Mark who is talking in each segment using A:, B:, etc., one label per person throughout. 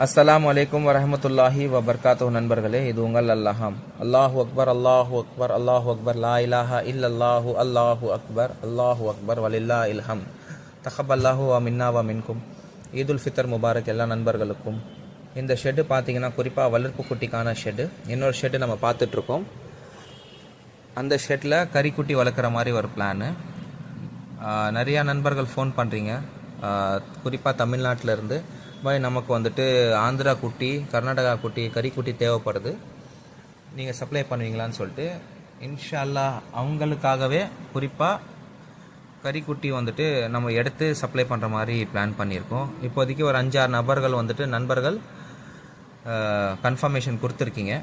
A: அஸ்ஸலாமு அலைக்கும் வரஹ்மத்துல்லாஹி வபர்காத்துஹு. நண்பர்களே, இது உங்கள் அல்லாஹாம். அல்லாஹு அக்பர், அல்லாஹு அக்பர், அல்லாஹு அக்பர், லா இலாஹா இல்லல்லாஹு, அல்லாஹு அக்பர், அல்லாஹு அக்பர், வலில்லாஹில் ஹம்த். தகப்பல்லாஹு வ மின்னா வ மின்கும். ஈதுல் ஃபித்ர் முபாரக் எல்லா நண்பர்களுக்கும். இந்த ஷெட்டு பார்த்தீங்கன்னா குறிப்பாக வளர்ப்பு குட்டிக்கான ஷெட்டு. இன்னொரு ஷெட்டு நம்ம பார்த்துட்ருக்கோம். அந்த ஷெட்டில் கறிக்குட்டி வளர்க்குற மாதிரி ஒரு பிளானு. நிறையா நண்பர்கள் ஃபோன் பண்ணுறீங்க, குறிப்பாக தமிழ்நாட்டிலேருந்து. பாய், நமக்கு வந்துட்டு ஆந்திரா குட்டி, கர்நாடகா குட்டி, கறிக்குட்டி தேவைப்படுது, நீங்கள் சப்ளை பண்ணுவீங்களான்னு சொல்லிட்டு. இன்ஷா அல்லாஹ் அவங்களுக்காகவே குறிப்பாக கறிக்குட்டி வந்துட்டு நம்ம எடுத்து சப்ளை பண்ணுற மாதிரி பிளான் பண்ணியிருக்கோம். இப்போதைக்கு ஒரு 5-6 நபர்கள் வந்துட்டு நண்பர்கள் கன்ஃபர்மேஷன் கொடுத்துருக்கீங்க.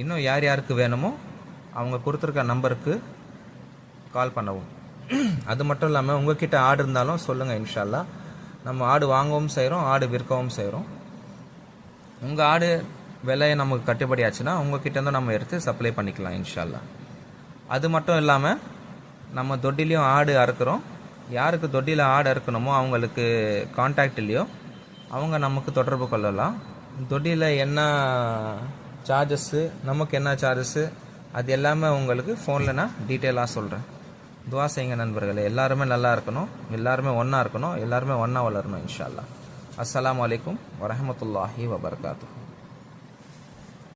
A: இன்னும் யார் யாருக்கு வேணுமோ அவங்க கொடுத்துருக்க நம்பருக்கு கால் பண்ணவும். அது மட்டும் இல்லாமல் உங்ககிட்ட ஆடு இருந்தாலும் சொல்லுங்கள். இன்ஷா அல்லாஹ் நம்ம ஆடு வாங்கவும் செய்கிறோம், ஆடு விற்கவும் செய்கிறோம். உங்கள் ஆடு விலையை நமக்கு கட்டுப்படி ஆச்சுன்னா உங்ககிட்டேருந்து நம்ம எடுத்து சப்ளை பண்ணிக்கலாம் இன்ஷா அல்லாஹ். அது மட்டும் இல்லாமல் நம்ம தொட்டிலையும் ஆடு அறுக்கிறோம். யாருக்கு தொட்டியில் ஆடு அறுக்கணுமோ அவங்களுக்கு கான்டாக்ட் இல்லையோ அவங்க நமக்கு தொடர்பு கொள்ளலாம். தொட்டியில் என்ன சார்ஜஸ்ஸு, நமக்கு என்ன சார்ஜஸ்ஸு, அது எல்லாமே உங்களுக்கு ஃபோனில் நான் டீட்டெயிலாக சொல்கிறேன். துவா செய்யுங்க நண்பர்களே. எல்லாருமே நல்லா இருக்கணும், எல்லாருமே ஒன்றா இருக்கணும், எல்லாருமே ஒன்றா வளரணும் இன்ஷா அல்லாஹ். அஸ்ஸலாமு அலைக்கும் வரஹ்மத்துல்லாஹி வபர்காத்துஹு.